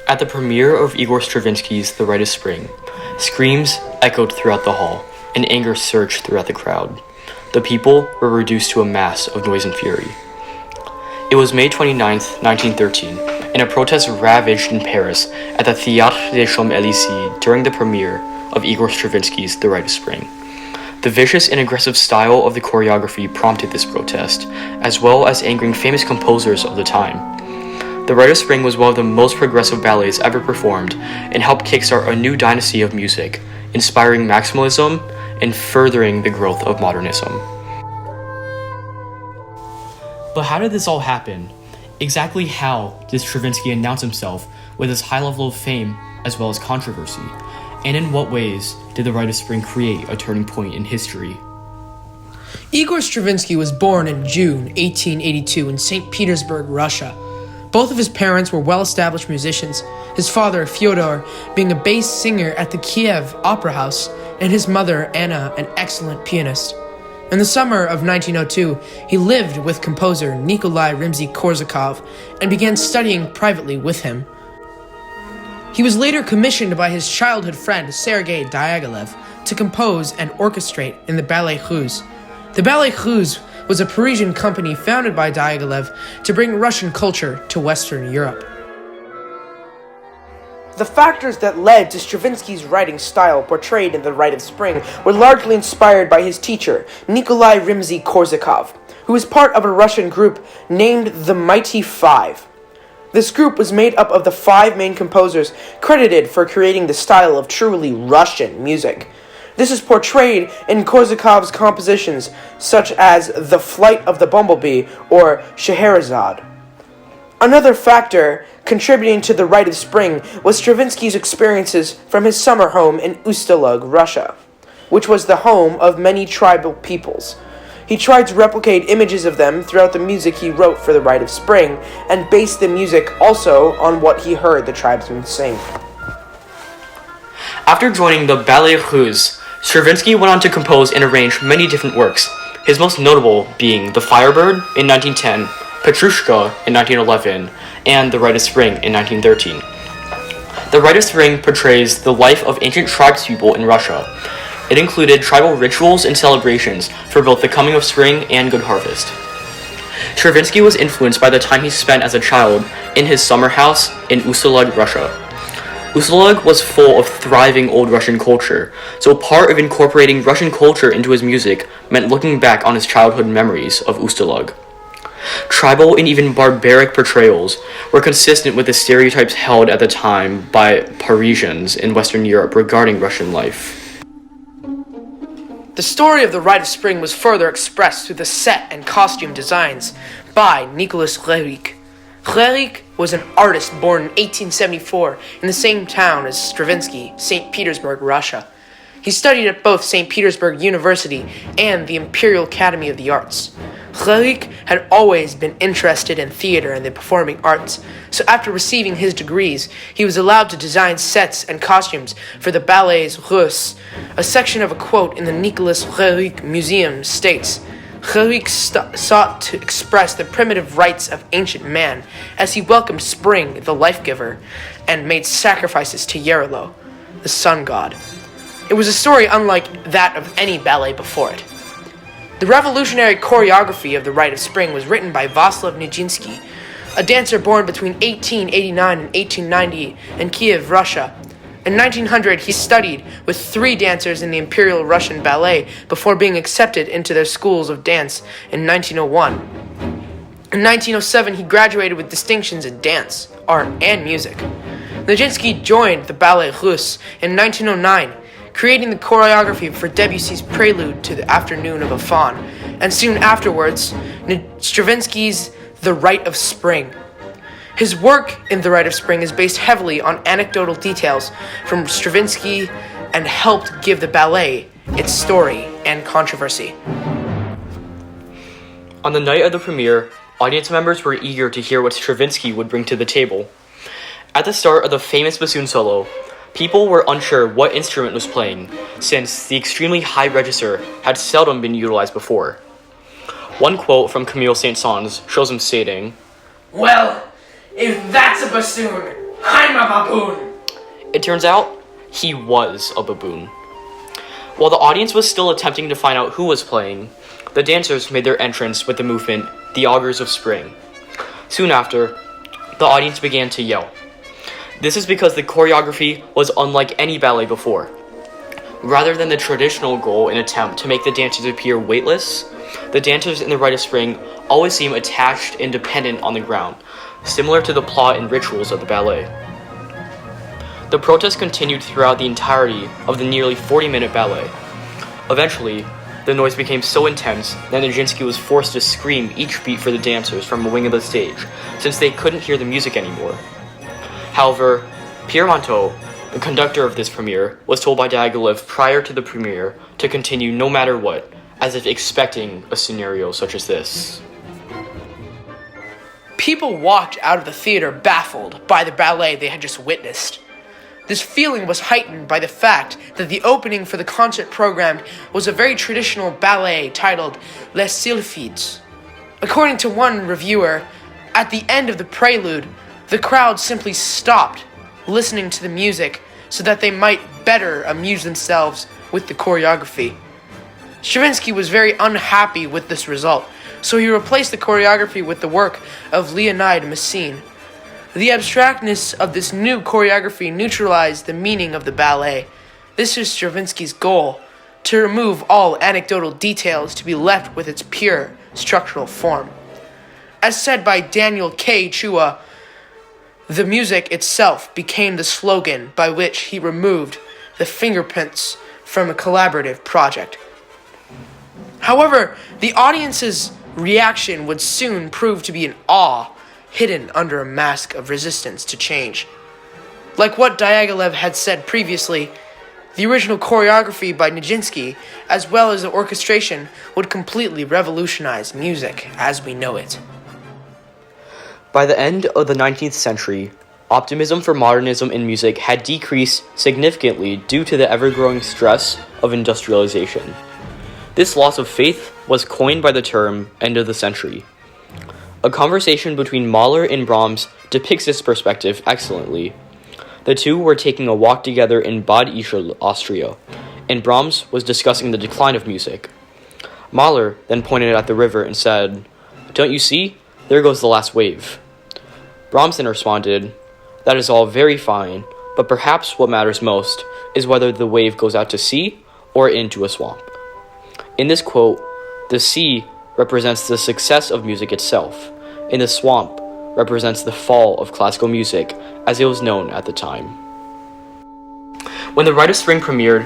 At the premiere of Igor Stravinsky's The Rite of Spring, screams echoed throughout the hall, and anger surged throughout the crowd. The people were reduced to a mass of noise and fury. It was May 29, 1913, and a protest ravaged in Paris at the Théâtre des Champs-Élysées during the premiere of Igor Stravinsky's The Rite of Spring. The vicious and aggressive style of the choreography prompted this protest, as well as angering famous composers of the time. The Rite of Spring was one of the most progressive ballets ever performed and helped kickstart a new dynasty of music, inspiring Maximalism and furthering the growth of modernism. But how did this all happen? Exactly how did Stravinsky announce himself with his high level of fame as well as controversy? And in what ways did the Rite of Spring create a turning point in history? Igor Stravinsky was born in June 1882 in St. Petersburg, Russia. Both of his parents were well-established musicians, his father, Fyodor, being a bass singer at the Kiev Opera House, and his mother, Anna, an excellent pianist. In the summer of 1902, he lived with composer Nikolai Rimsky-Korsakov and began studying privately with him. He was later commissioned by his childhood friend Sergei Diaghilev to compose and orchestrate in the Ballet Russe. The Ballet Russe was a Parisian company founded by Diaghilev to bring Russian culture to Western Europe. The factors that led to Stravinsky's writing style portrayed in The Rite of Spring were largely inspired by his teacher, Nikolai Rimsky-Korsakov, who was part of a Russian group named the Mighty Five. This group was made up of the five main composers credited for creating the style of truly Russian music. This is portrayed in Korsakov's compositions such as The Flight of the Bumblebee or Scheherazade. Another factor contributing to The Rite of Spring was Stravinsky's experiences from his summer home in Ust-Luga, Russia, which was the home of many tribal peoples. He tried to replicate images of them throughout the music he wrote for The Rite of Spring, and based the music also on what he heard the tribesmen sing. After joining the Ballet Russe, Stravinsky went on to compose and arrange many different works, his most notable being The Firebird in 1910, Petrushka in 1911, and The Rite of Spring in 1913. The Rite of Spring portrays the life of ancient tribespeople in Russia. It included tribal rituals and celebrations for both the coming of spring and good harvest. Stravinsky was influenced by the time he spent as a child in his summer house in Ust-Luga, Russia. Ust-Luga was full of thriving old Russian culture, so part of incorporating Russian culture into his music meant looking back on his childhood memories of Ust-Luga. Tribal and even barbaric portrayals were consistent with the stereotypes held at the time by Parisians in Western Europe regarding Russian life. The story of The Rite of Spring was further expressed through the set and costume designs by Nicholas Rite. Rite was an artist born in 1874 in the same town as Stravinsky, St. Petersburg, Russia. He studied at both St. Petersburg University and the Imperial Academy of the Arts. Rite had always been interested in theater and the performing arts, so after receiving his degrees, he was allowed to design sets and costumes for the Ballets Russes. A section of a quote in the Nicholas Rite Museum states, Rite sought to express the primitive rights of ancient man as he welcomed spring, the life-giver, and made sacrifices to Yarilo, the sun god. It was a story unlike that of any ballet before it. The revolutionary choreography of The Rite of Spring was written by Vaslav Nijinsky, a dancer born between 1889 and 1890 in Kiev, Russia. In 1900, he studied with 3 dancers in the Imperial Russian Ballet before being accepted into their schools of dance in 1901. In 1907, he graduated with distinctions in dance, art, and music. Nijinsky joined the Ballet Russe in 1909, creating the choreography for Debussy's Prelude to the Afternoon of a Faun, and soon afterwards, Stravinsky's The Rite of Spring. His work in The Rite of Spring is based heavily on anecdotal details from Stravinsky and helped give the ballet its story and controversy. On the night of the premiere, audience members were eager to hear what Stravinsky would bring to the table. At the start of the famous bassoon solo, people were unsure what instrument was playing, since the extremely high register had seldom been utilized before. One quote from Camille Saint-Saëns shows him stating, "Well, if that's a bassoon, I'm a baboon! It turns out, he was a baboon. While the audience was still attempting to find out who was playing, the dancers made their entrance with the movement, The Augurs of Spring. Soon after, the audience began to yell. This is because the choreography was unlike any ballet before. Rather than the traditional goal and attempt to make the dancers appear weightless, the dancers in the Rite of Spring always seem attached and dependent on the ground, similar to the plot and rituals of the ballet. The protest continued throughout the entirety of the nearly 40-minute ballet. Eventually, the noise became so intense that Nijinsky was forced to scream each beat for the dancers from a wing of the stage, since they couldn't hear the music anymore. However, Pierre Manteau, the conductor of this premiere, was told by Diaghilev prior to the premiere to continue no matter what, as if expecting a scenario such as this. People walked out of the theater baffled by the ballet they had just witnessed. This feeling was heightened by the fact that the opening for the concert programmed was a very traditional ballet titled Les Sylphides. According to one reviewer, at the end of the prelude, the crowd simply stopped listening to the music so that they might better amuse themselves with the choreography. Stravinsky was very unhappy with this result, so he replaced the choreography with the work of Leonide Messine. The abstractness of this new choreography neutralized the meaning of the ballet. This is Stravinsky's goal, to remove all anecdotal details to be left with its pure structural form. As said by Daniel K. Chua, the music itself became the slogan by which he removed the fingerprints from a collaborative project. However, the audience's reaction would soon prove to be an awe hidden under a mask of resistance to change. Like what Diaghilev had said previously, the original choreography by Nijinsky, as well as the orchestration, would completely revolutionize music as we know it. By the end of the 19th century, optimism for modernism in music had decreased significantly due to the ever-growing stress of industrialization. This loss of faith was coined by the term end of the century. A conversation between Mahler and Brahms depicts this perspective excellently. The two were taking a walk together in Bad Ischl, Austria, and Brahms was discussing the decline of music. Mahler then pointed at the river and said, "Don't you see? There goes the last wave." Brahms then responded, "That is all very fine, but perhaps what matters most is whether the wave goes out to sea or into a swamp." In this quote, the sea represents the success of music itself, and the swamp represents the fall of classical music as it was known at the time. When the Rite of Spring premiered,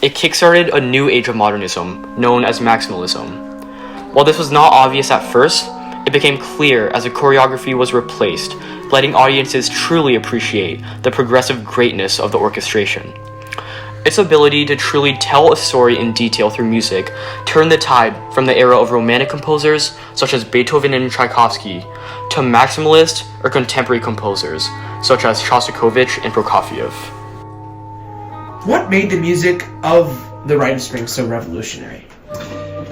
it kickstarted a new age of modernism known as Maximalism. While this was not obvious at first, it became clear as the choreography was replaced, letting audiences truly appreciate the progressive greatness of the orchestration. Its ability to truly tell a story in detail through music turned the tide from the era of Romantic composers such as Beethoven and Tchaikovsky to maximalist or contemporary composers such as Shostakovich and Prokofiev. What made the music of the Rite of Spring so revolutionary?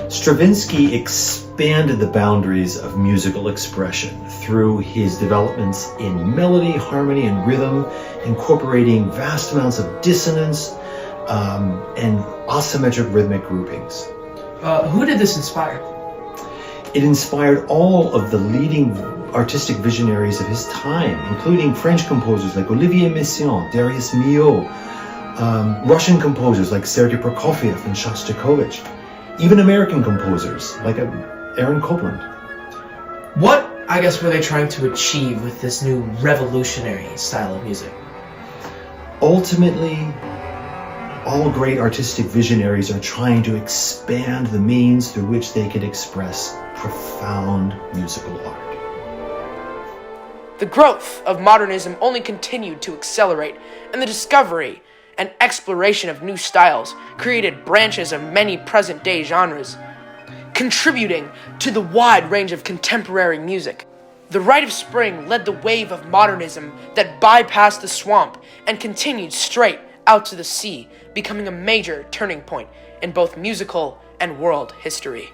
Stravinsky expanded the boundaries of musical expression through his developments in melody, harmony, and rhythm, incorporating vast amounts of dissonance and asymmetric rhythmic groupings. Who did this inspire? It inspired all of the leading artistic visionaries of his time, including French composers like Olivier Messiaen, Darius Milhaud, Russian composers like Sergei Prokofiev and Shostakovich, even American composers like Aaron Copland. What, I guess, were they trying to achieve with this new revolutionary style of music? Ultimately, all great artistic visionaries are trying to expand the means through which they can express profound musical art. The growth of modernism only continued to accelerate, and the discovery and exploration of new styles created branches of many present-day genres, contributing to the wide range of contemporary music. The Rite of Spring led the wave of modernism that bypassed the swamp and continued straight out to the sea, becoming a major turning point in both musical and world history.